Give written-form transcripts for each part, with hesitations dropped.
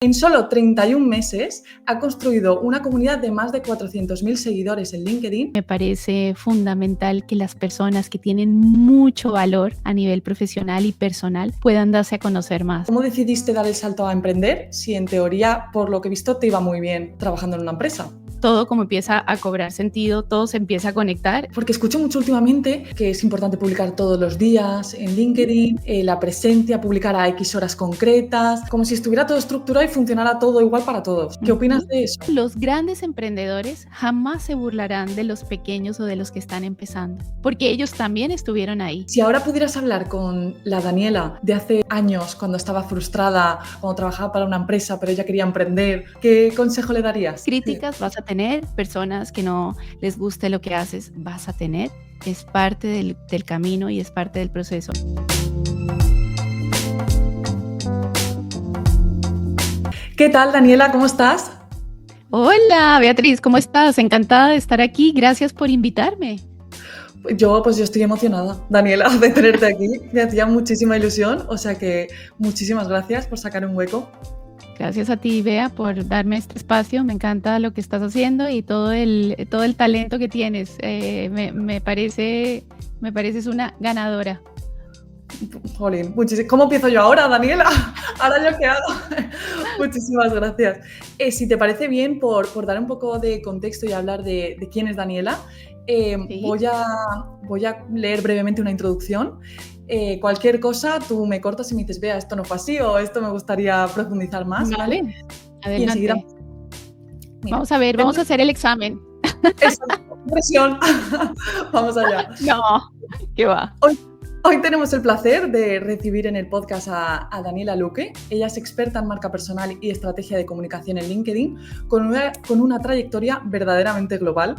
En solo 31 meses ha construido una comunidad de más de 400.000 seguidores en LinkedIn. Me parece fundamental que las personas que tienen mucho valor a nivel profesional y personal puedan darse a conocer más. ¿Cómo decidiste dar el salto a emprender si en teoría, por lo que he visto, te iba muy bien trabajando en una empresa? Todo como empieza a cobrar sentido, todo se empieza a conectar. Porque escucho mucho últimamente que es importante publicar todos los días en LinkedIn, la presencia, publicar a X horas concretas, como si estuviera todo estructurado y funcionara todo igual para todos. ¿Qué opinas de eso? Los grandes emprendedores jamás se burlarán de los pequeños o de los que están empezando, porque ellos también estuvieron ahí. Si ahora pudieras hablar con la Daniela de hace años, cuando estaba frustrada, cuando trabajaba para una empresa, pero ella quería emprender, ¿qué consejo le darías? Críticas vas a tener, personas que no les guste lo que haces vas a tener, es parte del camino y es parte del proceso. ¿Qué tal, Daniela? ¿Cómo estás? Hola, Beatriz, ¿cómo estás? Encantada de estar aquí, gracias por invitarme. Yo estoy emocionada, Daniela, de tenerte aquí. Me hacía muchísima ilusión, o sea que muchísimas gracias por sacar un hueco. Gracias a ti, Bea, por darme este espacio. Me encanta lo que estás haciendo y todo el talento que tienes. Me pareces una ganadora. Jolín, ¿cómo empiezo yo ahora, Daniela? ¿Ahora yo qué hago? Muchísimas gracias. Si te parece bien, por dar un poco de contexto y hablar de quién es Daniela, ¿Sí? voy a leer brevemente una introducción. Cualquier cosa, tú me cortas y me dices, Bea, esto no fue así o esto me gustaría profundizar más, ¿vale? Adelante. Y enseguida... Mira, vamos a ver, vamos a hacer el examen. Eso, presión. Vamos allá. No, ¿qué va? Hoy tenemos el placer de recibir en el podcast a Daniela Luque. Ella es experta en marca personal y estrategia de comunicación en LinkedIn, con una trayectoria verdaderamente global.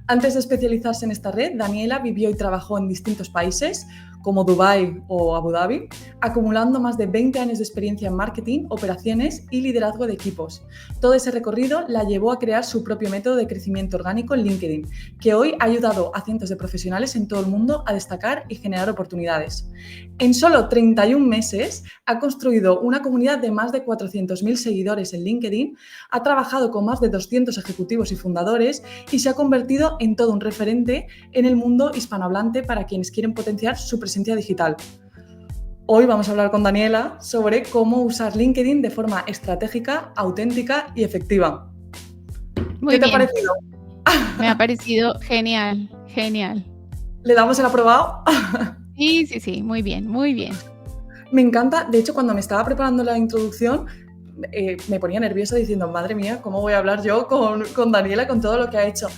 Antes de especializarse en esta red, Daniela vivió y trabajó en distintos países, como Dubái o Abu Dhabi, acumulando más de 20 años de experiencia en marketing, operaciones y liderazgo de equipos. Todo ese recorrido la llevó a crear su propio método de crecimiento orgánico en LinkedIn, que hoy ha ayudado a cientos de profesionales en todo el mundo a destacar y generar oportunidades. En solo 31 meses ha construido una comunidad de más de 400.000 seguidores en LinkedIn, ha trabajado con más de 200 ejecutivos y fundadores y se ha convertido en todo un referente en el mundo hispanohablante para quienes quieren potenciar su presencia digital. Hoy vamos a hablar con Daniela sobre cómo usar LinkedIn de forma estratégica, auténtica y efectiva. ¿Qué te ha parecido? Me ha parecido genial, genial. ¿Le damos el aprobado? Sí, muy bien, muy bien. Me encanta, de hecho, cuando me estaba preparando la introducción, me ponía nerviosa diciendo, madre mía, ¿cómo voy a hablar yo con Daniela con todo lo que ha hecho?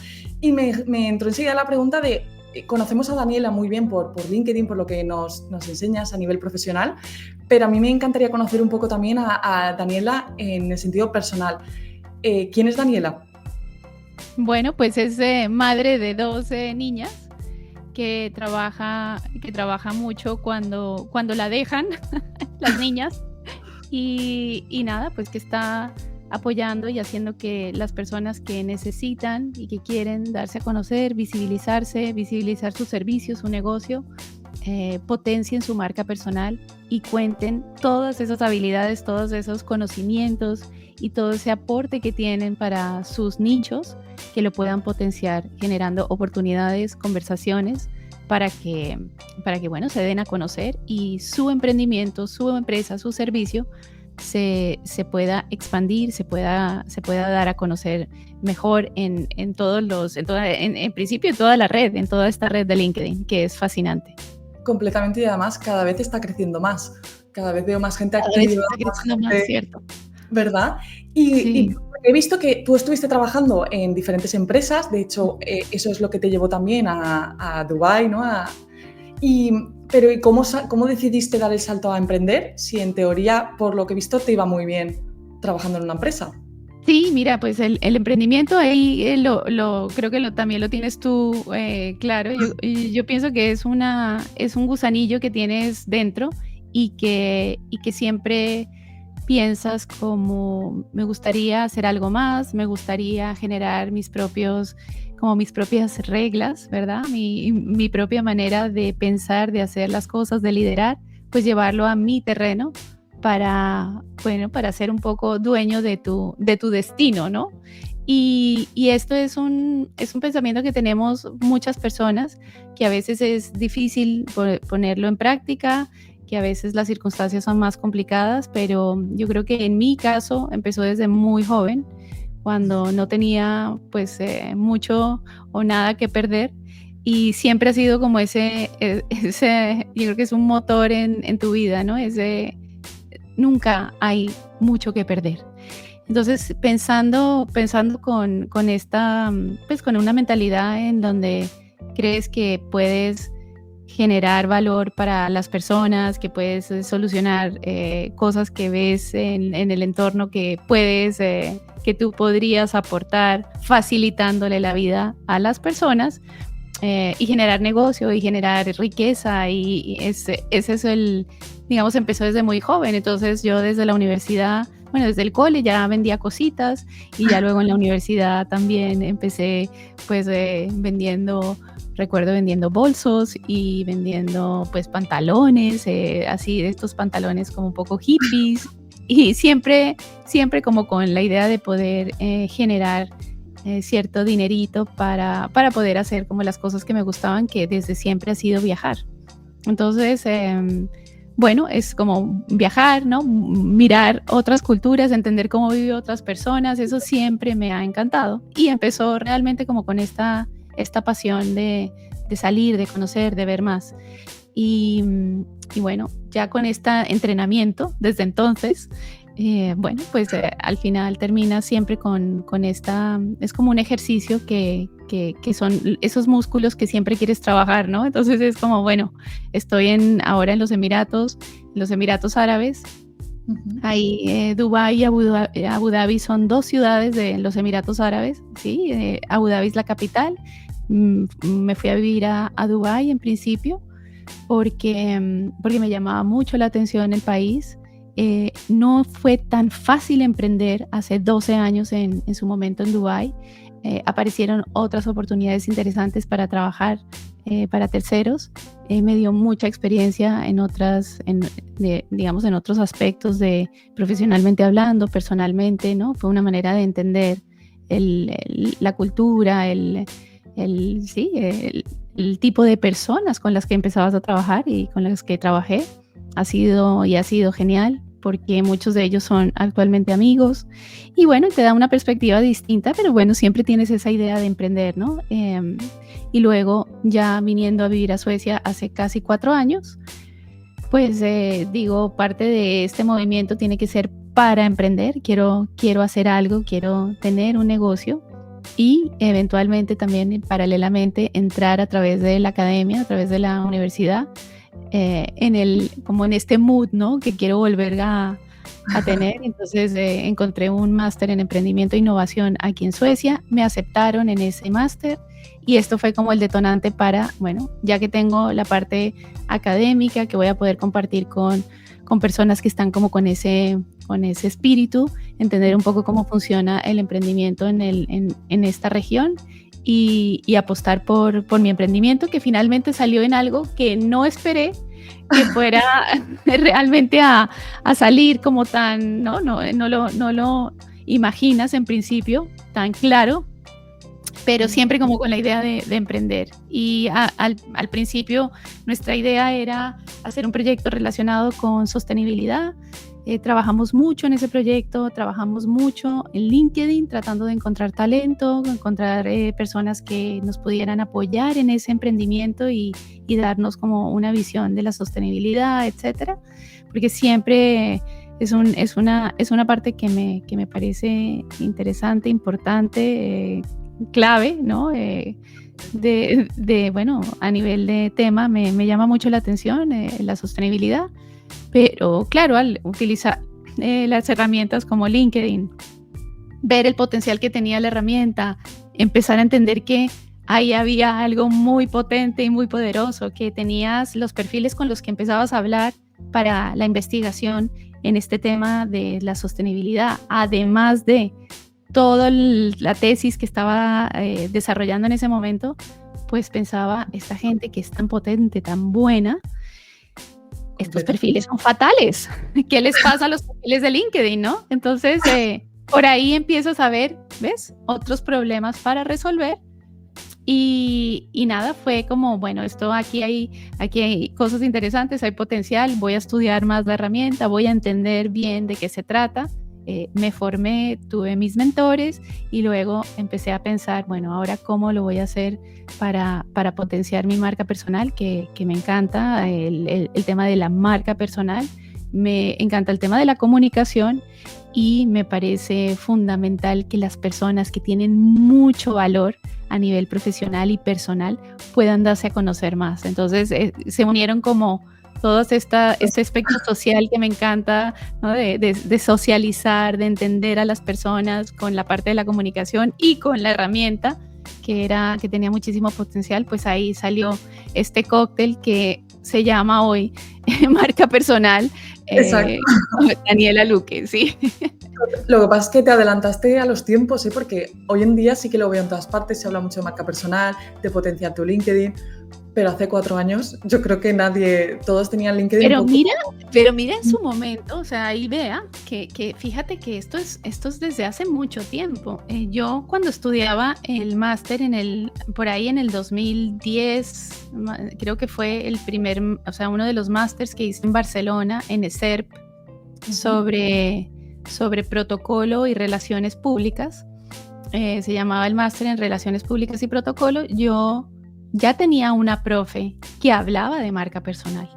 Y me entró enseguida la pregunta de, conocemos a Daniela muy bien por LinkedIn, por lo que nos enseñas a nivel profesional, pero a mí me encantaría conocer un poco también a Daniela en el sentido personal. ¿Quién es Daniela? Bueno, pues es madre de 2 niñas que trabaja mucho cuando la dejan las niñas y nada, pues que está apoyando y haciendo que las personas que necesitan y que quieren darse a conocer, visibilizar sus servicios, su negocio, potencien su marca personal y cuenten todas esas habilidades, todos esos conocimientos y todo ese aporte que tienen para sus nichos, que lo puedan potenciar generando oportunidades, conversaciones para que bueno, se den a conocer y su emprendimiento, su empresa, su servicio se pueda expandir, se pueda dar a conocer mejor en principio en toda la red, en toda esta red de LinkedIn, que es fascinante. Completamente, y además cada vez está creciendo más. Cada vez veo más gente activa, más, ¿cierto? ¿Verdad? Sí. Y he visto que tú estuviste trabajando en diferentes empresas, de hecho, eso es lo que te llevó también a Dubái, ¿no? Pero ¿y cómo decidiste dar el salto a emprender si en teoría, por lo que he visto, te iba muy bien trabajando en una empresa? Sí, mira, pues el emprendimiento ahí creo que también lo tienes tú claro. Yo pienso que es un gusanillo que tienes dentro y que siempre piensas como me gustaría hacer algo más, me gustaría generar mis propias reglas, ¿verdad? Mi propia manera de pensar, de hacer las cosas, de liderar, pues llevarlo a mi terreno para ser un poco dueño de tu destino, ¿no? Y esto es un pensamiento que tenemos muchas personas, que a veces es difícil ponerlo en práctica, que a veces las circunstancias son más complicadas, pero yo creo que en mi caso empezó desde muy joven, cuando no tenía pues mucho o nada que perder, y siempre ha sido como yo creo que es un motor en tu vida, ¿no? Nunca hay mucho que perder. Entonces, pensando con esta, pues con una mentalidad en donde crees que puedes generar valor para las personas, que puedes solucionar cosas que ves en el entorno que tú podrías aportar facilitándole la vida a las personas, y generar negocio y generar riqueza, y ese es digamos, empezó desde muy joven. Entonces yo desde la universidad, bueno, desde el cole ya vendía cositas, y ya luego en la universidad también empecé pues recuerdo vendiendo bolsos y vendiendo pues pantalones, así de estos pantalones como un poco hippies, y siempre como con la idea de poder generar cierto dinerito para poder hacer como las cosas que me gustaban, que desde siempre ha sido viajar. Entonces, bueno, es como viajar, ¿no? Mirar otras culturas, entender cómo viven otras personas, eso siempre me ha encantado. Y empezó realmente como con esta pasión de salir, de conocer, de ver más. Y bueno, ya con este entrenamiento, desde entonces, bueno, pues al final termina siempre con esta, es como un ejercicio que son esos músculos que siempre quieres trabajar, ¿no? Entonces es como, bueno, estoy ahora en los Emiratos Árabes. Ujú. Ahí Dubái y Abu Dhabi son dos ciudades de los Emiratos Árabes, ¿sí? Abu Dhabi es la capital. Me fui a vivir a Dubái en principio porque me llamaba mucho la atención el país. No fue tan fácil emprender hace 12 años en su momento en Dubái. Aparecieron otras oportunidades interesantes para trabajar para terceros. Me dio mucha experiencia digamos, en otros aspectos de profesionalmente hablando, personalmente, ¿no? Fue una manera de entender la cultura, sí, el tipo de personas con las que empezabas a trabajar y con las que trabajé. Ha sido genial, porque muchos de ellos son actualmente amigos, y bueno, te da una perspectiva distinta, pero bueno, siempre tienes esa idea de emprender, ¿no? Y luego ya viniendo a vivir a Suecia hace casi 4 años, pues digo, parte de este movimiento tiene que ser para emprender. Quiero hacer algo, quiero tener un negocio, y eventualmente también paralelamente entrar a través de la academia, a través de la universidad, como en este mood, ¿no? Que quiero volver a tener. Entonces encontré un máster en emprendimiento e innovación aquí en Suecia, me aceptaron en ese máster, y esto fue como el detonante para, bueno, ya que tengo la parte académica que voy a poder compartir con personas que están como con ese espíritu, entender un poco cómo funciona el emprendimiento en esta región, y apostar por mi emprendimiento, que finalmente salió en algo que no esperé que fuera realmente a salir como tan, no lo imaginas en principio tan claro, pero siempre como con la idea de emprender. Y al principio nuestra idea era hacer un proyecto relacionado con sostenibilidad. Trabajamos mucho en ese proyecto, trabajamos mucho en LinkedIn tratando de encontrar talento, encontrar personas que nos pudieran apoyar en ese emprendimiento, y darnos como una visión de la sostenibilidad, etcétera, porque siempre es una parte que me parece interesante, importante, clave, ¿no? Bueno, a nivel de tema me llama mucho la atención la sostenibilidad. Pero claro, al utilizar las herramientas como LinkedIn, ver el potencial que tenía la herramienta, empezar a entender que ahí había algo muy potente y muy poderoso, que tenías los perfiles con los que empezabas a hablar para la investigación en este tema de la sostenibilidad, además de toda la tesis que estaba desarrollando en ese momento, pues pensaba, esta gente que es tan potente, tan buena, estos perfiles son fatales. ¿Qué les pasa a los perfiles de LinkedIn, no? Entonces, por ahí empiezas a ver, ¿ves? Otros problemas para resolver. Y nada, fue como, bueno, esto aquí hay cosas interesantes, hay potencial, voy a estudiar más la herramienta, voy a entender bien de qué se trata. Me formé, tuve mis mentores y luego empecé a pensar, bueno, ahora cómo lo voy a hacer para potenciar mi marca personal, que me encanta el tema de la marca personal, me encanta el tema de la comunicación y me parece fundamental que las personas que tienen mucho valor a nivel profesional y personal puedan darse a conocer más. Entonces se unieron como todo este aspecto social que me encanta, ¿no? de socializar, de entender a las personas con la parte de la comunicación y con la herramienta que tenía muchísimo potencial. Pues ahí salió este cóctel que se llama hoy marca personal, Daniela Luque, sí. Lo que pasa es que te adelantaste a los tiempos, ¿eh? Porque hoy en día sí que lo veo en todas partes, se habla mucho de marca personal, de potenciar tu LinkedIn, pero hace 4 años yo creo que todos tenían LinkedIn. Pero mira en su momento, o sea, ahí vea que fíjate que esto es desde hace mucho tiempo. Yo cuando estudiaba el máster por ahí en el 2010, creo que fue uno de los másters que hice en Barcelona, en ESERP, sobre protocolo y relaciones públicas. Se llamaba el máster en relaciones públicas y protocolo. Yo ya tenía una profe que hablaba de marca personal.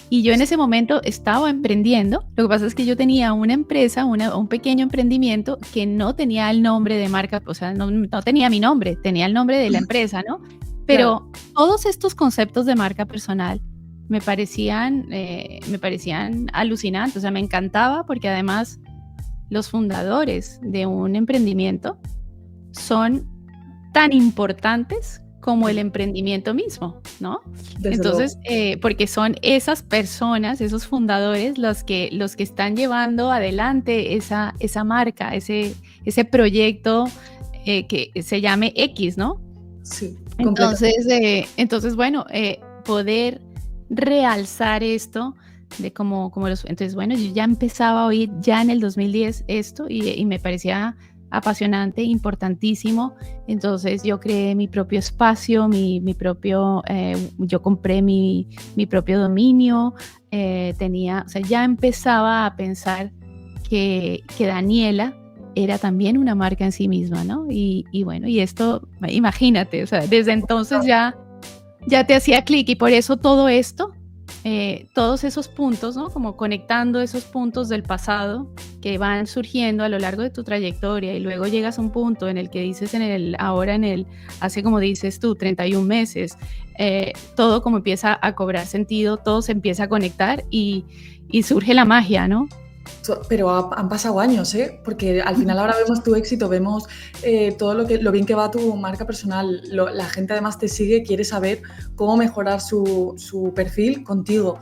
Y yo en ese momento estaba emprendiendo. Lo que pasa es que yo tenía una empresa, un pequeño emprendimiento que no tenía el nombre de marca, o sea, no tenía mi nombre, tenía el nombre de la empresa, ¿no? Pero todos estos conceptos de marca personal me parecían alucinantes. O sea, me encantaba porque además los fundadores de un emprendimiento son tan importantes como el emprendimiento mismo, ¿no? Entonces, porque son esas personas, esos fundadores, los que están llevando adelante esa marca, ese proyecto que se llame X, ¿no? Sí. Entonces, bueno, poder realzar esto entonces, bueno, yo ya empezaba a oír ya en el 2010 esto y me parecía apasionante, importantísimo. Entonces yo creé mi propio espacio, yo compré mi propio dominio, o sea, ya empezaba a pensar que Daniela era también una marca en sí misma, ¿no? Y bueno, y esto, imagínate, o sea, desde entonces ya te hacía clic y por eso todo esto, todos esos puntos, ¿no? Como conectando esos puntos del pasado que van surgiendo a lo largo de tu trayectoria y luego llegas a un punto en el que dices hace como dices tú, 31 meses, todo como empieza a cobrar sentido, todo se empieza a conectar y surge la magia, ¿no? Pero han pasado años, ¿eh? Porque al final ahora vemos tu éxito, vemos todo lo bien que va tu marca personal. La gente además te sigue, quiere saber cómo mejorar su perfil contigo.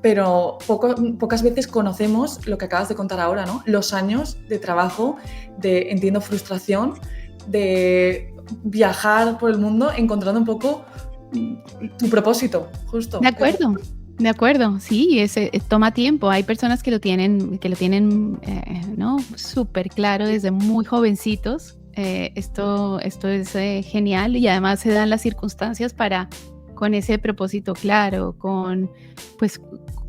Pero pocas veces conocemos lo que acabas de contar ahora, ¿no? Los años de trabajo, entiendo, frustración, de viajar por el mundo encontrando un poco tu propósito, justo. De acuerdo, sí, toma tiempo. Hay personas que lo tienen, ¿no? Súper claro desde muy jovencitos. Esto es genial y además se dan las circunstancias con ese propósito claro, pues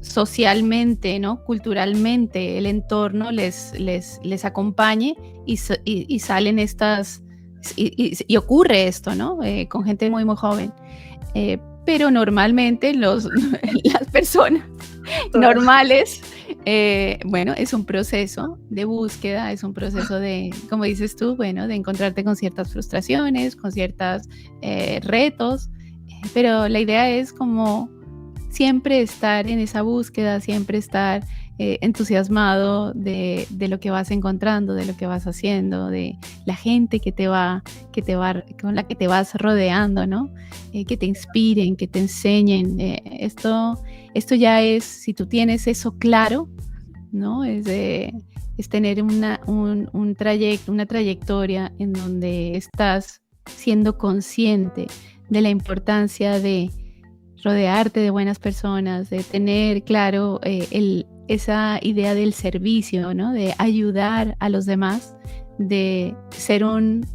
socialmente, ¿no? Culturalmente, el entorno les acompañe y salen y ocurre esto, ¿no? Con gente muy, muy joven. Pero normalmente las personas normales, bueno, es un proceso de búsqueda, es un proceso de, como dices tú, bueno, de encontrarte con ciertas frustraciones, con ciertos retos, pero la idea es como siempre estar en esa búsqueda, siempre estar entusiasmado de lo que vas encontrando, de lo que vas haciendo, de la gente con la que te vas rodeando, ¿no? Que te inspiren, que te enseñen. Esto ya es, si tú tienes eso claro, ¿no? Es tener un trayecto, una trayectoria en donde estás siendo consciente de la importancia de rodearte de buenas personas, de tener claro esa idea del servicio, ¿no? De ayudar a los demás, de ser un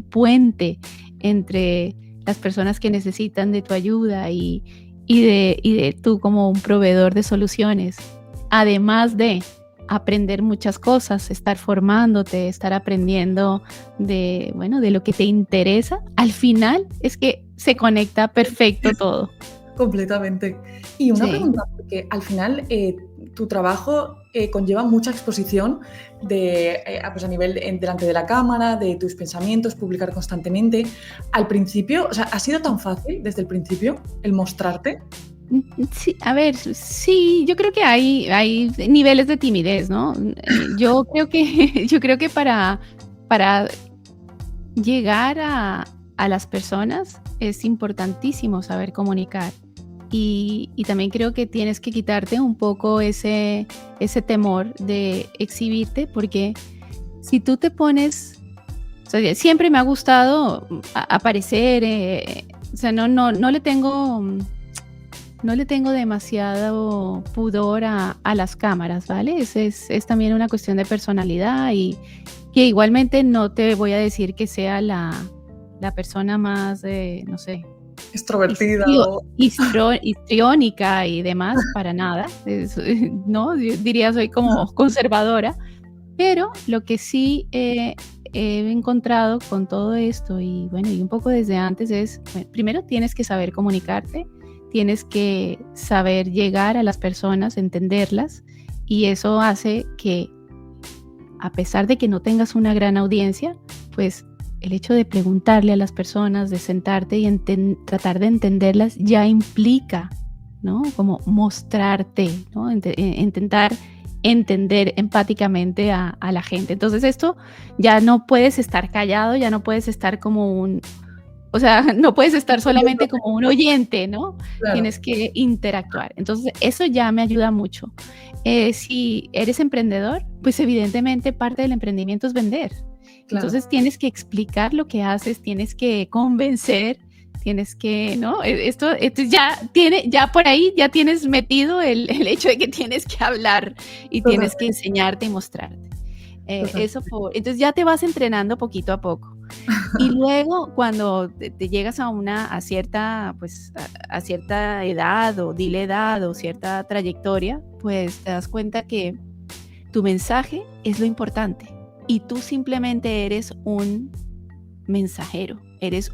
puente entre las personas que necesitan de tu ayuda y de tú como un proveedor de soluciones, además de aprender muchas cosas, estar formándote, estar aprendiendo de lo que te interesa, al final es que se conecta perfecto todo. Completamente. Y una Sí. pregunta, porque al final tu trabajo conlleva mucha exposición pues a nivel delante de la cámara, de tus pensamientos, publicar constantemente. Al principio, o sea, ¿ha sido tan fácil desde el principio el mostrarte? Sí, a ver, sí, yo creo que hay niveles de timidez, ¿no? Yo creo que yo creo que para llegar a las personas es importantísimo saber comunicar. Y también creo que tienes que quitarte un poco ese temor de exhibirte, porque si tú te pones, o sea, siempre me ha gustado aparecer, o sea, no le tengo demasiado pudor a las cámaras, ¿vale? Es también una cuestión de personalidad y que igualmente no te voy a decir que sea la persona más, no sé, Extrovertida o... histriónica y demás, para nada. No, yo diría soy como conservadora, pero lo que sí he encontrado con todo esto y bueno, y un poco desde antes es, bueno, primero tienes que saber comunicarte, tienes que saber llegar a las personas, entenderlas, y eso hace que, a pesar de que no tengas una gran audiencia, pues el hecho de preguntarle a las personas, de sentarte y tratar de entenderlas ya implica, ¿no? Como mostrarte, ¿no? Intentar entender empáticamente a la gente. Entonces esto ya no puedes estar callado, ya no puedes estar como o sea, no puedes estar solamente como un oyente, ¿no? Claro, Tienes que interactuar. Entonces eso ya me ayuda mucho. Si eres emprendedor, pues evidentemente parte del emprendimiento es vender. claro. Entonces tienes que explicar lo que haces, tienes que convencer, tienes que, ¿no? Esto ya por ahí ya tienes metido el hecho de que tienes que hablar y tienes que Totalmente, enseñarte y mostrarte. totalmente. Entonces ya te vas entrenando poquito a poco. Y luego cuando te llegas a cierta, pues, a cierta edad o dile edad o cierta trayectoria, pues te das cuenta que tu mensaje es lo importante y tú simplemente eres un mensajero, eres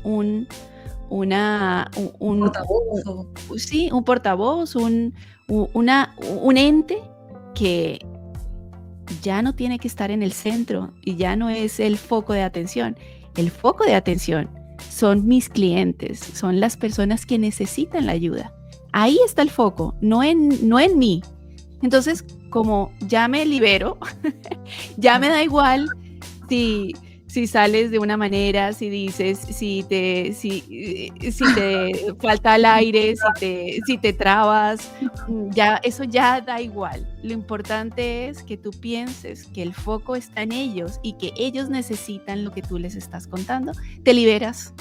Portavoz o... sí, un portavoz, un ente que ya no tiene que estar en el centro y ya no es el foco de atención. El foco de atención son mis clientes, son las personas que necesitan la ayuda. Ahí está el foco, no en mí. Entonces, como ya me libero, ya me da igual si, si sales de una manera, si dices, si te falta el aire, si te trabas, ya, eso ya da igual. Lo importante es que tú pienses que el foco está en ellos y que ellos necesitan lo que tú les estás contando. Te liberas,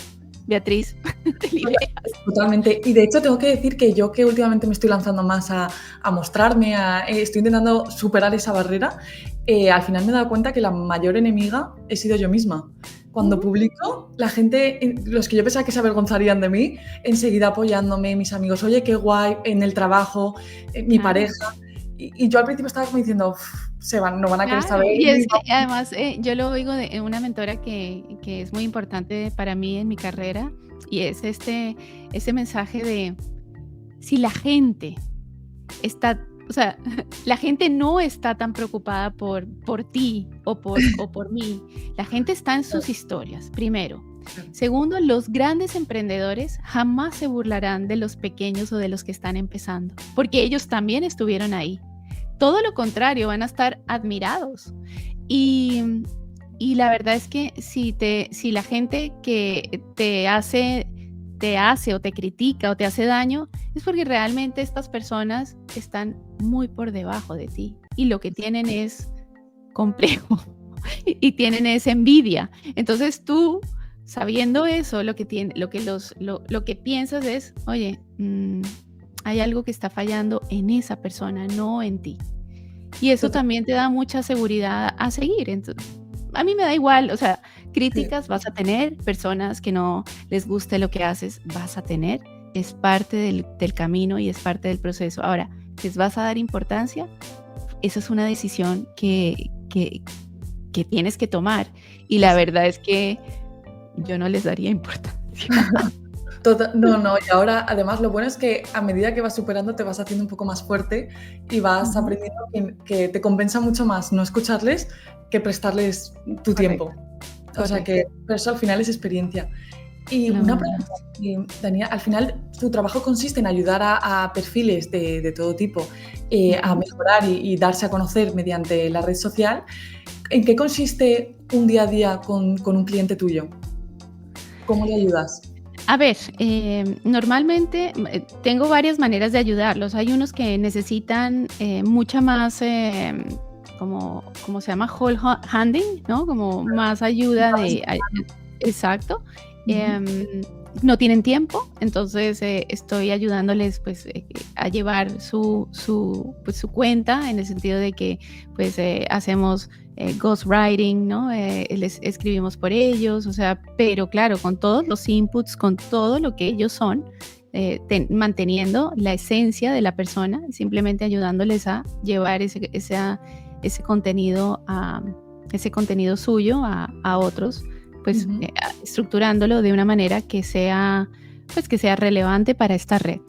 Beatriz, te liberas. Totalmente. Y de hecho tengo que decir que yo que últimamente me estoy lanzando más a mostrarme, estoy intentando superar esa barrera, al final me he dado cuenta que la mayor enemiga he sido yo misma. Cuando Ujú. publico, la gente, los que yo pensaba que se avergonzarían de mí, enseguida apoyándome, mis amigos, oye, qué guay, en el trabajo, mi Claro. pareja. Y yo al principio estaba como diciendo, "Uf, no van a querer Claro, saber. y es que además yo lo oigo de una mentora que es muy importante para mí en mi carrera y es ese mensaje de si la gente está, o sea, la gente no está tan preocupada por ti o por mí, la gente está en sus historias, primero. Segundo, los grandes emprendedores jamás se burlarán de los pequeños o de los que están empezando, porque ellos también estuvieron ahí. Todo lo contrario, van a estar admirados. Y, y la verdad es que si la gente que te hace o te critica o te hace daño, es porque realmente estas personas están muy por debajo de ti y lo que tienen es complejo y tienen esa envidia. Entonces tú sabiendo eso, lo que piensas es, oye, hay algo que está fallando en esa persona, no en ti. Y eso Total, también te da mucha seguridad a seguir. A mí me da igual, o sea, sí, críticas vas a tener, personas que no les guste lo que haces, vas a tener. Es parte del camino y es parte del proceso. Ahora, ¿les vas a dar importancia? Esa es una decisión que tienes que tomar. Y la exacto. verdad es que yo no les daría importancia. No, no, y ahora además lo bueno es que a medida que vas superando te vas haciendo un poco más fuerte y vas Ujú, aprendiendo que te compensa mucho más no escucharles que prestarles tu tiempo. correcto, O sea correcto. que pero eso al final es experiencia. Y La una verdad pregunta, es. Daniela, al final tu trabajo consiste en ayudar a perfiles de todo tipo a Ujú. mejorar y darse a conocer mediante la red social. ¿En qué consiste un día a día con un cliente tuyo? ¿Cómo le ayudas? A ver, normalmente tengo varias maneras de ayudarlos. Hay unos que necesitan mucha más, como se llama, whole handing, ¿no? Como más ayuda Una vez. exacto. Ujú, Em, no tienen tiempo, entonces estoy ayudándoles pues a llevar pues, su cuenta en el sentido de que pues hacemos ghostwriting, ¿no? Les escribimos por ellos, o sea, pero claro, con todos los inputs, con todo lo que ellos son, manteniendo la esencia de la persona, simplemente ayudándoles a llevar ese contenido ese contenido suyo a otros, pues ujú, estructurándolo de una manera pues, que sea relevante para esta red.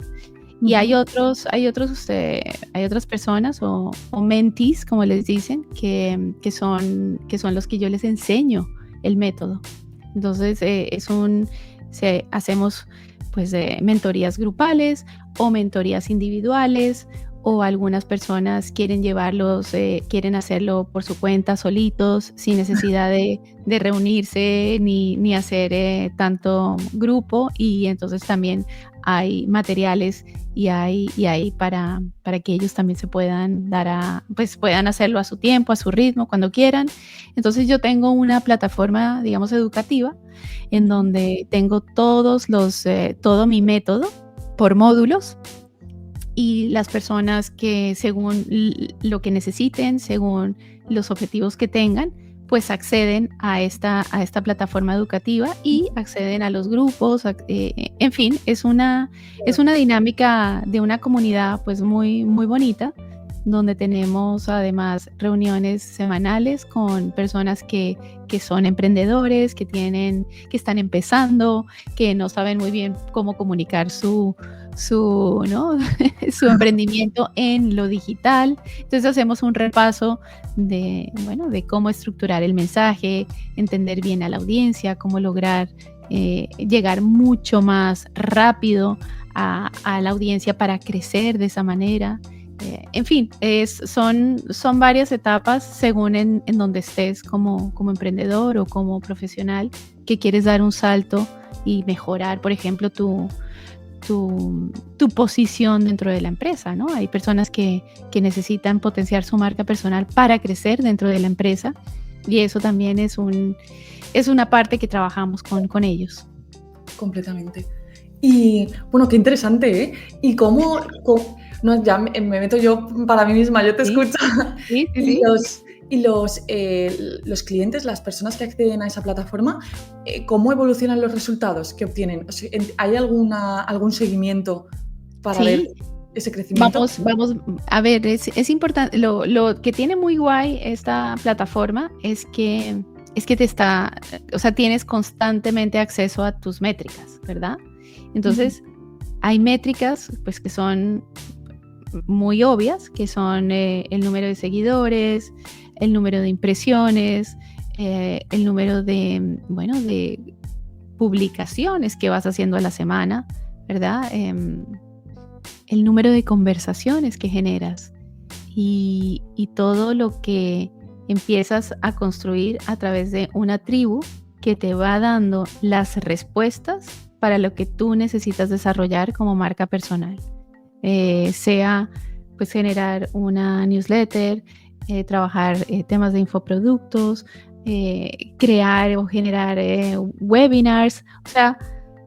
Y ujú. hay otras personas o mentees, como les dicen, que son los que yo les enseño el método. Entonces, hacemos pues mentorías grupales o mentorías individuales o algunas personas quieren hacerlo por su cuenta solitos, sin necesidad de reunirse ni hacer tanto grupo y entonces también hay materiales y hay para que ellos también se puedan pues puedan hacerlo a su tiempo, a su ritmo, cuando quieran. Entonces yo tengo una plataforma, digamos, educativa en Ujú. donde tengo todo mi método por módulos y las personas que según lo que necesiten, según los objetivos que tengan, pues acceden a esta plataforma educativa y acceden a los grupos, en fin, es una dinámica de una comunidad pues muy, muy bonita, donde tenemos además reuniones semanales con personas que son emprendedores, que están empezando, que no saben muy bien cómo comunicar ¿no? su emprendimiento en lo digital. Entonces hacemos un repaso bueno, de cómo estructurar el mensaje, entender bien a la audiencia, cómo lograr llegar mucho más rápido a la audiencia para crecer de esa manera. En fin, son varias etapas según en donde estés como emprendedor o como profesional que quieres dar un salto y mejorar, por ejemplo, tu posición dentro de la empresa, ¿no? Hay personas que necesitan potenciar su marca personal para crecer dentro de la empresa y eso también es una parte que trabajamos con ellos. Completamente. Y bueno, qué interesante, ¿eh? Y no, ya me meto yo para mí misma, yo te Sí, escucho. sí, sí, Y sí. los clientes, las personas que acceden a esa plataforma, ¿cómo evolucionan los resultados que obtienen? O sea, ¿hay algún seguimiento para ver Sí, ese crecimiento? vamos, a ver, es importante, lo que tiene muy guay esta plataforma es que o sea, tienes constantemente acceso a tus métricas, ¿verdad? Ujú, Entonces, hay métricas, pues, que son muy obvias, que son el número de seguidores, el número de impresiones, el número bueno, de publicaciones que vas haciendo a la semana, ¿verdad? El número de conversaciones que generas y todo lo que empiezas a construir a través de una tribu que te va dando las respuestas para lo que tú necesitas desarrollar como marca personal. Sea pues generar una newsletter, trabajar temas de infoproductos, crear o generar webinars. O sea,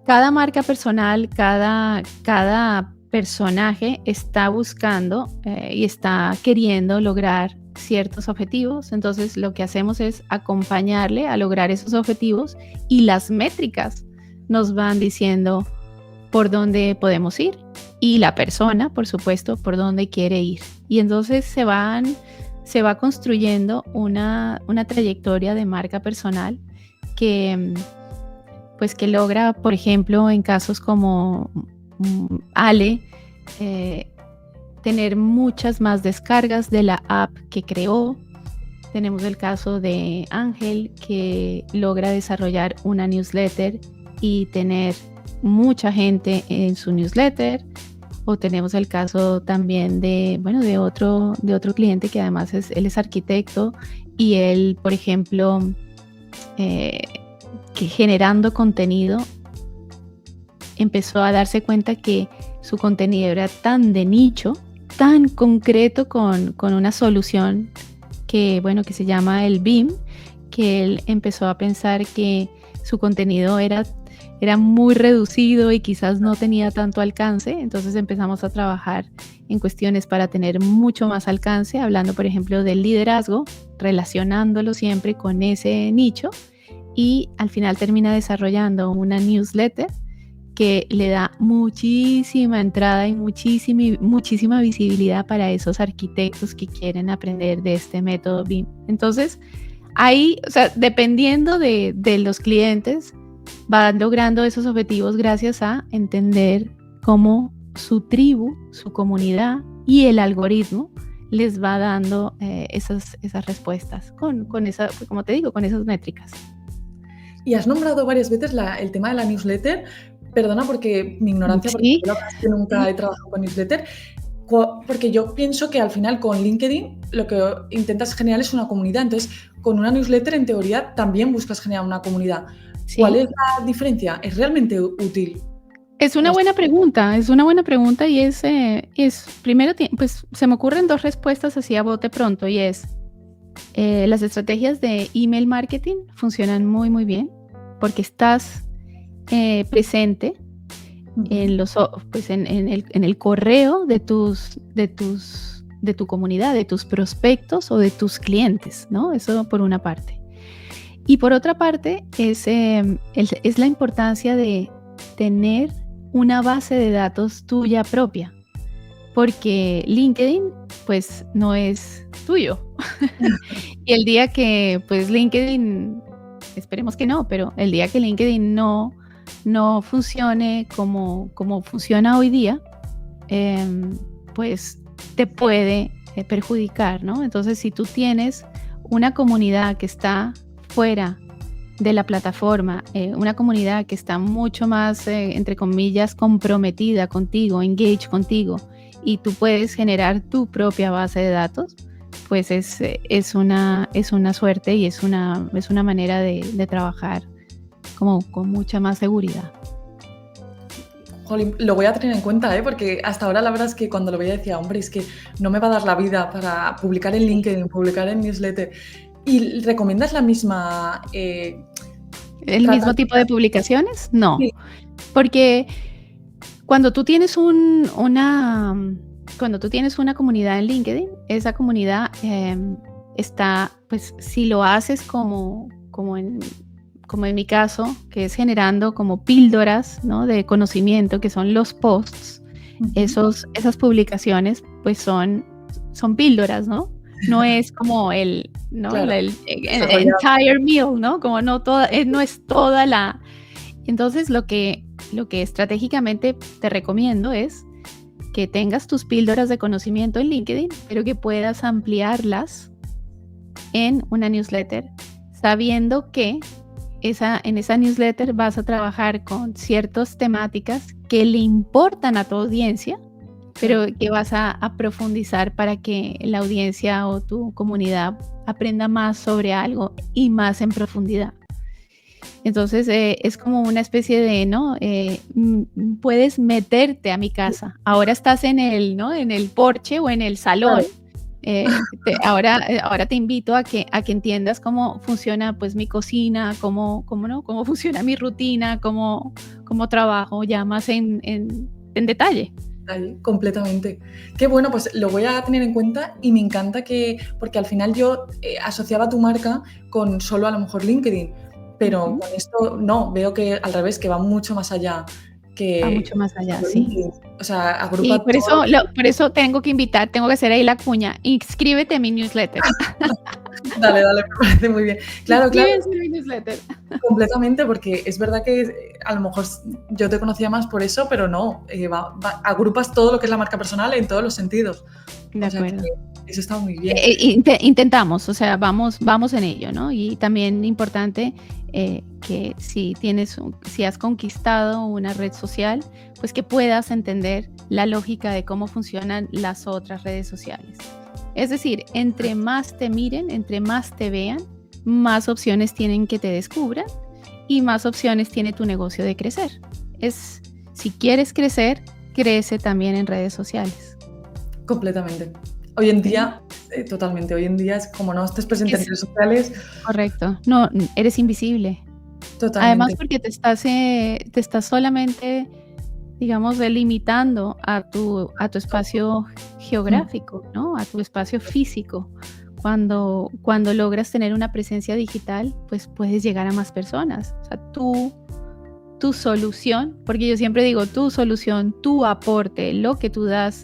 cada marca personal, cada personaje está buscando y está queriendo lograr ciertos objetivos. Entonces, lo que hacemos es acompañarle a lograr esos objetivos y las métricas nos van diciendo por dónde podemos ir y la persona, por supuesto, por dónde quiere ir. Y entonces se va construyendo una trayectoria de marca personal que logra, por ejemplo, en casos como Ale, tener muchas más descargas de la app que creó. Tenemos el caso de Ángel, que logra desarrollar una newsletter y tener mucha gente en su newsletter. O tenemos el caso también de otro cliente que además él es arquitecto y él, por ejemplo, que generando contenido empezó a darse cuenta que su contenido era tan de nicho, tan concreto con una solución que se llama el BIM, que él empezó a pensar que su contenido era muy reducido y quizás no tenía tanto alcance. Entonces empezamos a trabajar en cuestiones para tener mucho más alcance, hablando, por ejemplo, del liderazgo, relacionándolo siempre con ese nicho, y al final termina desarrollando una newsletter que le da muchísima entrada y muchísima visibilidad para esos arquitectos que quieren aprender de este método BIM. Entonces, ahí, dependiendo de los clientes, van logrando esos objetivos gracias a entender cómo su tribu, su comunidad y el algoritmo les va dando esas respuestas con esa, como te digo, con esas métricas. Y has nombrado varias veces el tema de la newsletter. Perdona porque mi ignorancia, porque yo nunca he trabajado con newsletter, porque yo pienso que al final con LinkedIn lo que intentas generar es una comunidad. Entonces, con una newsletter, en teoría, también buscas generar una comunidad. Sí. ¿Cuál es la diferencia? ¿Es realmente útil? Es una buena pregunta y es primero, pues se me ocurren dos respuestas así a bote pronto, y es las estrategias de email marketing funcionan muy muy bien porque estás presente en el correo de tu comunidad, de tus prospectos o de tus clientes, ¿no? Eso por una parte. Y por otra parte es la importancia de tener una base de datos tuya propia, porque LinkedIn pues no es tuyo. Y el día que pues LinkedIn, esperemos que no, pero el día que LinkedIn no funcione como funciona hoy día, pues te puede perjudicar, ¿no? Entonces, si tú tienes una comunidad que está fuera de la plataforma, una comunidad que está mucho más, entre comillas, comprometida contigo, engage contigo, y tú puedes generar tu propia base de datos, pues es una suerte y es una manera de trabajar como con mucha más seguridad. Jolín, lo voy a tener en cuenta, porque hasta ahora la verdad es que cuando lo veía decía, hombre, es que no me va a dar la vida para publicar en LinkedIn, publicar en newsletter. ¿Y recomiendas la misma? ¿El mismo tipo de publicaciones? No, sí. Porque cuando tú tienes una comunidad en LinkedIn, esa comunidad está, pues si lo haces como en mi caso, que es generando como píldoras, ¿no?, de conocimiento, que son los posts, esas publicaciones pues son píldoras, ¿no? No es como el entire meal, ¿no? Como no es toda la... Entonces lo que estratégicamente te recomiendo es que tengas tus píldoras de conocimiento en LinkedIn, pero que puedas ampliarlas en una newsletter, sabiendo que en esa newsletter vas a trabajar con ciertas temáticas que le importan a tu audiencia, pero que vas a profundizar para que la audiencia o tu comunidad aprenda más sobre algo y más en profundidad. Entonces es como una especie de, ¿no? Puedes meterte a mi casa. Ahora estás en el porche o en el salón, Ahora te invito a que entiendas cómo funciona pues mi cocina, cómo funciona mi rutina, cómo trabajo ya más en detalle. Ahí, completamente. Qué bueno, pues lo voy a tener en cuenta y me encanta porque al final yo asociaba tu marca con solo a lo mejor LinkedIn, pero Ujú. con esto no, veo que al revés, que va mucho más allá Va que mucho más allá, solo sí. LinkedIn. O sea, Y agrupa por todo. eso, por eso tengo que hacer ahí la cuña. Inscríbete a mi newsletter. Dale, dale, me parece muy bien. Claro, claro, Inscríbete a mi newsletter. completamente, porque es verdad que a lo mejor yo te conocía más por eso, pero no, agrupas todo lo que es la marca personal en todos los sentidos. De O sea que acuerdo. eso está muy bien. Intentamos, o sea, vamos en ello, ¿no? Y también importante que si has conquistado una red social, pues que puedas entender la lógica de cómo funcionan las otras redes sociales. Es decir, entre más te miren, entre más te vean, más opciones tienen que te descubran y más opciones tiene tu negocio de crecer. Si quieres crecer, crece también en redes sociales. Completamente. Hoy en ¿Sí? día, totalmente, hoy en día es como no estés Es que presente en redes sociales, correcto. No, eres invisible. Además, totalmente. porque te estás solamente, digamos, delimitando a tu espacio Mm, geográfico, ¿no? A tu espacio físico. Cuando logras tener una presencia digital, pues puedes llegar a más personas. O sea, tu solución, porque yo siempre digo, tu solución, tu aporte, lo que tú das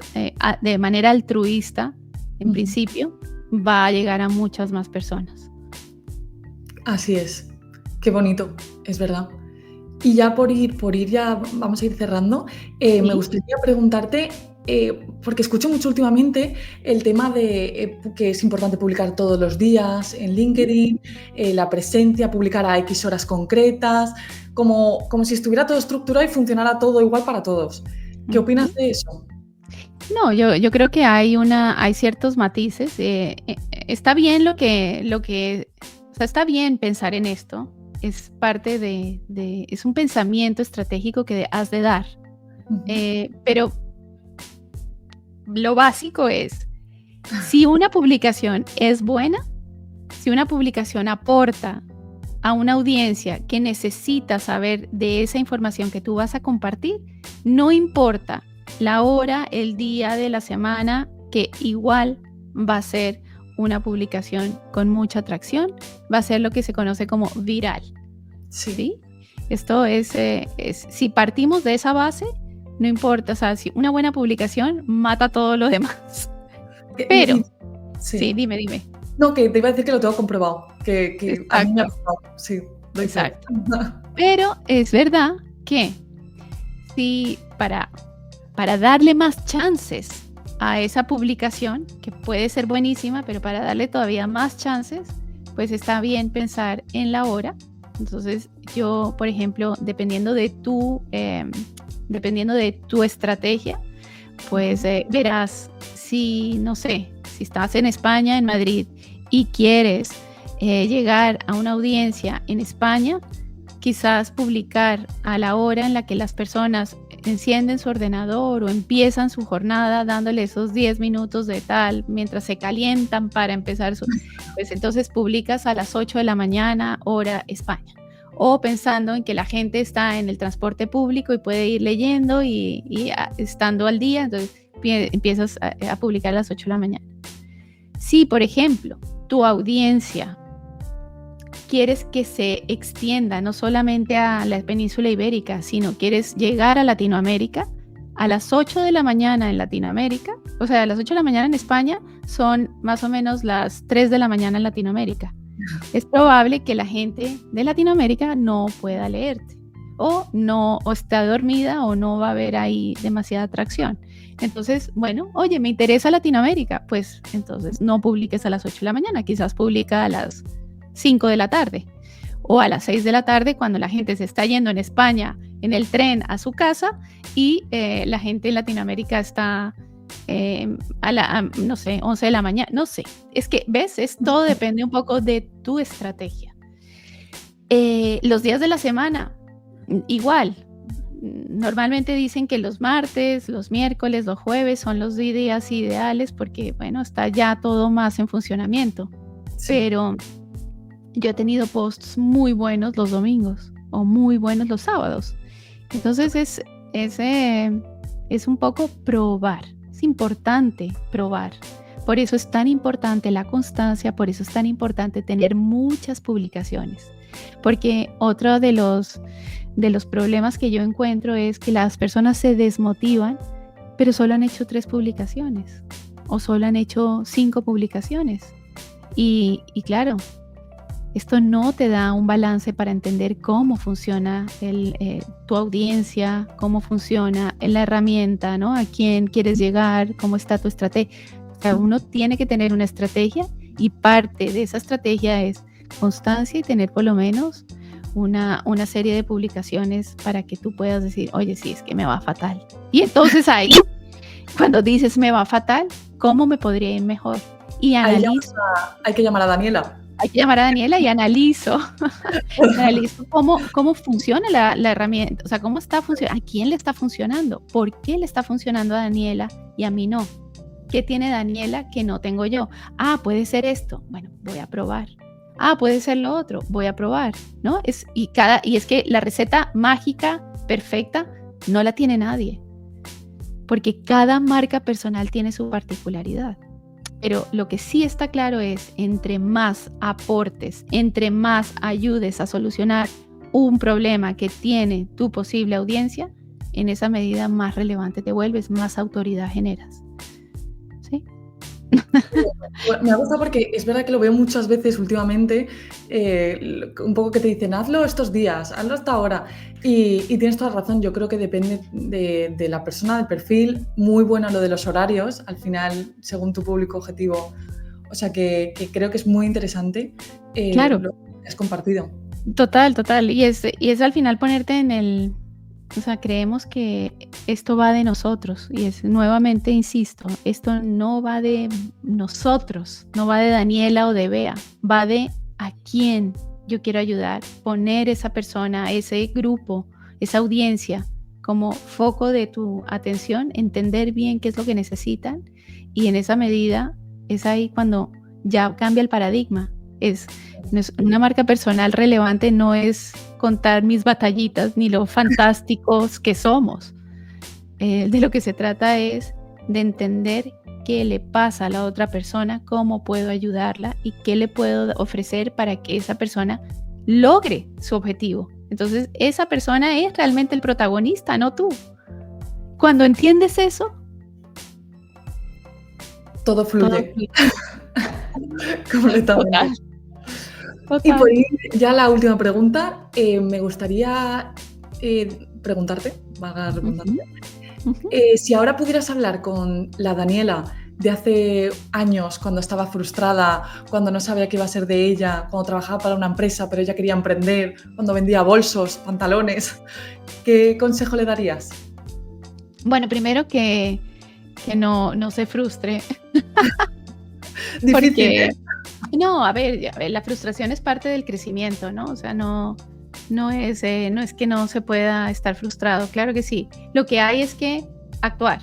de manera altruista, en ujú. principio, va a llegar a muchas más personas. Así es. Qué bonito, es verdad. Y ya por ir ya vamos a ir cerrando, me ¿Sí? gustaría preguntarte, porque escucho mucho últimamente el tema de que es importante publicar todos los días en Ujú. LinkedIn, la presencia, publicar a X horas concretas, como si estuviera todo estructurado y funcionara todo igual para todos. ¿Qué opinas Ujú. de eso? No, yo creo que hay ciertos matices. Está bien o sea, está bien pensar en esto. Es parte es un pensamiento estratégico que has de dar. Ujú. Pero lo básico es, si una publicación es buena, si una publicación aporta a una audiencia que necesita saber de esa información que tú vas a compartir, no importa la hora, el día de la semana, que igual va a ser una publicación con mucha atracción, va a ser lo que se conoce como viral, Sí. ¿sí? Esto si partimos de esa base, no importa, o sea, si una buena publicación mata todo lo demás. Y Pero, sí, sí. dime. No, que te iba a decir que lo tengo comprobado, que a mí me ha Exacto, pasado, sí, doy fe. exacto. Pero es verdad que si para darle más chances a esa publicación, que puede ser buenísima, pero para darle todavía más chances, pues está bien pensar en la hora. Entonces, yo, por ejemplo, dependiendo de tu estrategia, pues Ujú. verás si, no sé, si estás en España, en Madrid, y quieres llegar a una audiencia en España, quizás publicar a la hora en la que las personas encienden su ordenador o empiezan su jornada dándole esos 10 minutos de tal, mientras se calientan para empezar pues entonces publicas a las 8 de la mañana, hora España. O pensando en que la gente está en el transporte público y puede ir leyendo y estando al día, entonces empiezas a publicar a las 8 de la mañana. Si, por ejemplo, tu audiencia quieres que se extienda no solamente a la península ibérica, sino quieres llegar a Latinoamérica, a las 8 de la mañana en Latinoamérica, o sea, a las 8 de la mañana en España son más o menos las 3 de la mañana en Latinoamérica. Es probable que la gente de Latinoamérica no pueda leerte o está dormida o no va a haber ahí demasiada atracción. Entonces, bueno, oye, me interesa Latinoamérica, pues entonces no publiques a las 8 de la mañana, quizás publica a las 5 de la tarde o a las 6 de la tarde cuando la gente se está yendo en España en el tren a su casa y la gente en Latinoamérica está no sé, 11 de la mañana, no sé. Es que, ¿ves? Todo depende un poco de tu estrategia. Los días de la semana, igual. Normalmente dicen que los martes, los miércoles, los jueves son los días ideales porque, bueno, está ya todo más en funcionamiento. Sí. Pero yo he tenido posts muy buenos los domingos o muy buenos los sábados. Entonces es un poco probar. Es importante probar. Por eso es tan importante la constancia, por eso es tan importante tener muchas publicaciones. Porque otro de los problemas que yo encuentro es que las personas se desmotivan, pero solo han hecho 3 publicaciones o solo han hecho 5 publicaciones. Y claro, esto no te da un balance para entender cómo funciona tu audiencia, cómo funciona la herramienta, ¿no? A quién quieres llegar, cómo está tu estrategia. O sea, uno tiene que tener una estrategia y parte de esa estrategia es constancia y tener por lo menos una serie de publicaciones para que tú puedas decir, oye, sí, es que me va fatal. Y entonces ahí, cuando dices me va fatal, ¿cómo me podría ir mejor? Y analizo. Hay que llamar a Daniela. Hay que llamar a Daniela y analizo cómo funciona la herramienta, o sea, cómo está funcionando, a quién le está funcionando, por qué le está funcionando a Daniela y a mí no. ¿Qué tiene Daniela que no tengo yo? Puede ser esto, bueno, voy a probar. Puede ser lo otro, voy a probar, ¿no? Y es que la receta mágica, perfecta, no la tiene nadie, porque cada marca personal tiene su particularidad. Pero lo que sí está claro es, entre más aportes, entre más ayudes a solucionar un problema que tiene tu posible audiencia, en esa medida más relevante te vuelves, más autoridad generas. ¿Sí? Me gusta porque es verdad que lo veo muchas veces últimamente, un poco que te dicen, hazlo estos días, hazlo hasta ahora. Y tienes toda razón, yo creo que depende de la persona, del perfil. Muy bueno lo de los horarios, al final, según tu público objetivo. O sea que creo que es muy interesante Claro. lo que has compartido. Total. Y es al final ponerte en el... O sea, creemos que esto va de nosotros y nuevamente insisto, esto no va de nosotros, no va de Daniela o de Bea, va de a quién yo quiero ayudar, poner esa persona, ese grupo, esa audiencia como foco de tu atención, entender bien qué es lo que necesitan y en esa medida es ahí cuando ya cambia el paradigma. Una marca personal relevante no es contar mis batallitas ni lo fantásticos que somos. De lo que se trata es de entender qué le pasa a la otra persona, cómo puedo ayudarla y qué le puedo ofrecer para que esa persona logre su objetivo. Entonces, esa persona es realmente el protagonista, no tú. Cuando entiendes eso, todo fluye. Completamente. Total. Y por ir ya la última pregunta, me gustaría preguntarte, vaga redundancia, si ahora pudieras hablar con la Daniela de hace años, cuando estaba frustrada, cuando no sabía qué iba a ser de ella, cuando trabajaba para una empresa pero ella quería emprender, cuando vendía bolsos, pantalones, ¿qué consejo le darías? Bueno, primero que no se frustre. Difícil, porque, no, a ver, la frustración es parte del crecimiento, ¿no? O sea, no es que no se pueda estar frustrado, claro que sí. Lo que hay es que actuar,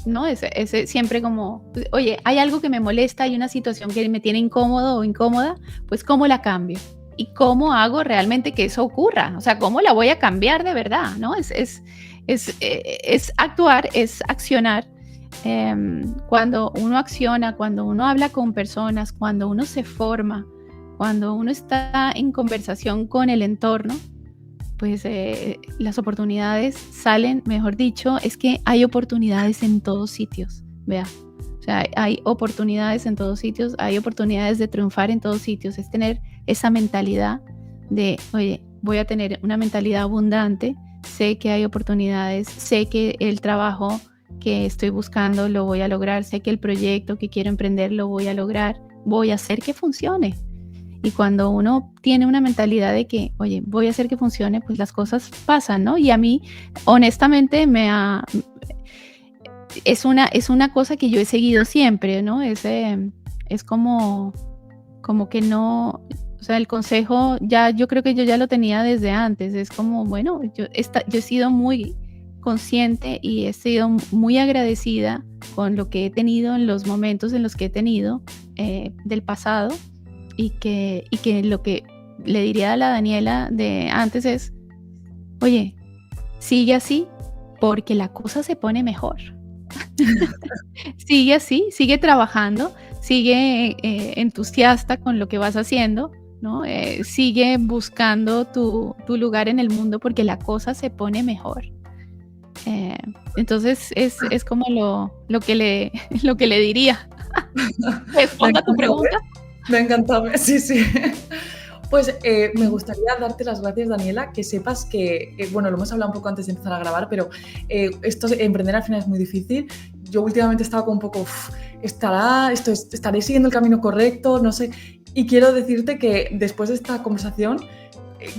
¿no? Es siempre como, oye, hay algo que me molesta, hay una situación que me tiene incómodo o incómoda, pues ¿cómo la cambio? ¿Y cómo hago realmente que eso ocurra? O sea, ¿cómo la voy a cambiar de verdad? ¿No? Es actuar, es accionar. Cuando uno acciona, cuando uno habla con personas, cuando uno se forma, cuando uno está en conversación con el entorno, pues las oportunidades salen, mejor dicho, es que hay oportunidades en todos sitios, vea. O sea, hay oportunidades en todos sitios, hay oportunidades de triunfar en todos sitios, es tener esa mentalidad de, oye, voy a tener una mentalidad abundante, sé que hay oportunidades, sé que el trabajo que estoy buscando lo voy a lograr, sé que el proyecto que quiero emprender lo voy a lograr, voy a hacer que funcione. Y cuando uno tiene una mentalidad de que, oye, voy a hacer que funcione, pues las cosas pasan, ¿no? Y a mí, honestamente, es una cosa que yo he seguido siempre, ¿no? Es como que no, O sea, el consejo yo creo que yo ya lo tenía desde antes. Es como, bueno, yo he sido muy consciente y he sido muy agradecida con lo que he tenido en los momentos en los que he tenido del pasado y que lo que le diría a la Daniela de antes es, oye, sigue así porque la cosa se pone mejor. Sigue así, sigue trabajando, sigue entusiasta con lo que vas haciendo, ¿no? Sigue buscando tu lugar en el mundo porque la cosa se pone mejor. Entonces es como lo que le diría. ¿Responda tu pregunta? Me ha encantado, sí, sí. Pues me gustaría darte las gracias, Daniela, que sepas que, bueno, lo hemos hablado un poco antes de empezar a grabar, pero emprender al final es muy difícil. Yo últimamente estaba como un poco, estaré siguiendo el camino correcto, no sé. Y quiero decirte que después de esta conversación,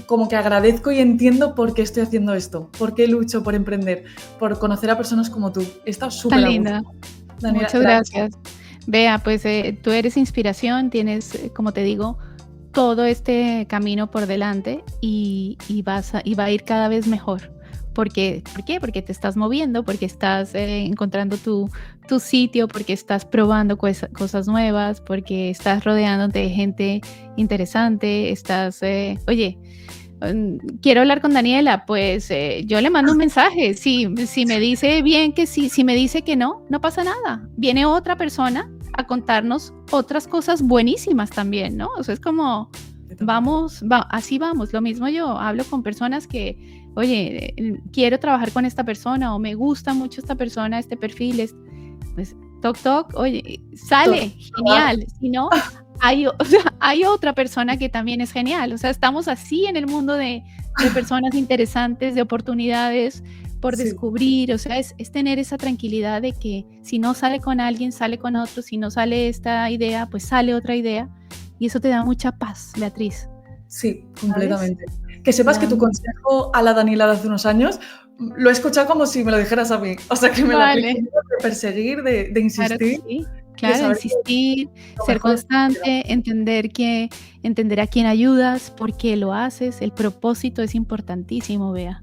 como que agradezco y entiendo por qué estoy haciendo esto, por qué lucho por emprender, por conocer a personas como tú. Está súper linda. Daniela, muchas gracias. Bea, pues tú eres inspiración, tienes, como te digo, todo este camino por delante y va a ir cada vez mejor. ¿Por qué? Porque te estás moviendo, porque estás encontrando tu sitio, porque estás probando cosas nuevas, porque estás rodeándote de gente interesante, oye, quiero hablar con Daniela, pues yo le mando un mensaje. Si me dice bien que sí, si me dice que no, no pasa nada. Viene otra persona a contarnos otras cosas buenísimas también, ¿no? O sea, es como, así vamos. Lo mismo yo hablo con personas que, oye, quiero trabajar con esta persona o me gusta mucho esta persona, este perfil, pues toc, oye, sale, genial. Si no, hay otra persona que también es genial. O sea, estamos así en el mundo de personas interesantes, de oportunidades por descubrir. O sea, es tener esa tranquilidad de que si no sale con alguien, sale con otro. Si no sale esta idea, pues sale otra idea. Y eso te da mucha paz, Beatriz. Sí, completamente. ¿Sabes? Que sepas que tu consejo a la Daniela de hace unos años lo he escuchado como si me lo dijeras a mí. O sea, que me lo aplico de perseguir, de insistir. Claro, insistir, ser constante, entender a quién ayudas, por qué lo haces. El propósito es importantísimo, Bea.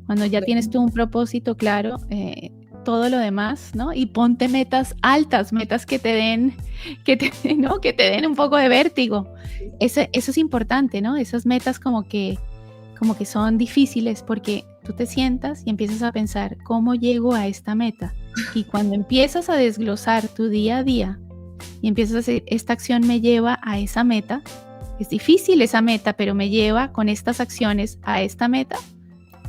Cuando ya tienes tú un propósito claro, todo lo demás, ¿no? Y ponte metas altas, metas que te den un poco de vértigo. Eso es importante, ¿no? Esas metas como que son difíciles porque tú te sientas y empiezas a pensar, ¿cómo llego a esta meta? Y cuando empiezas a desglosar tu día a día y empiezas a decir, esta acción me lleva a esa meta, es difícil esa meta, pero me lleva con estas acciones a esta meta,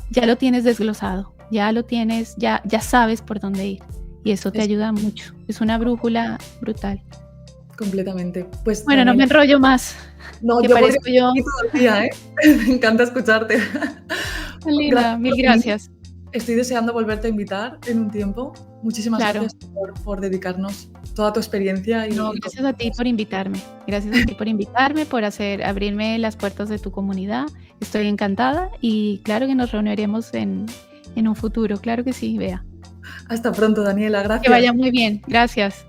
ya lo tienes desglosado, ya lo tienes, ya sabes por dónde ir y eso te ayuda mucho. Es una brújula brutal. Completamente. Pues, bueno, no me enrollo más. No, yo parezco yo todo el día, ¿eh? Me encanta escucharte. Linda, mil gracias. Estoy deseando volverte a invitar en un tiempo. Muchísimas gracias por dedicarnos toda tu experiencia. Gracias a ti por invitarme. Gracias a ti por invitarme, por abrirme las puertas de tu comunidad. Estoy encantada y claro que nos reuniremos en un futuro. Claro que sí, Bea. Hasta pronto, Daniela. Gracias. Que vaya muy bien. Gracias.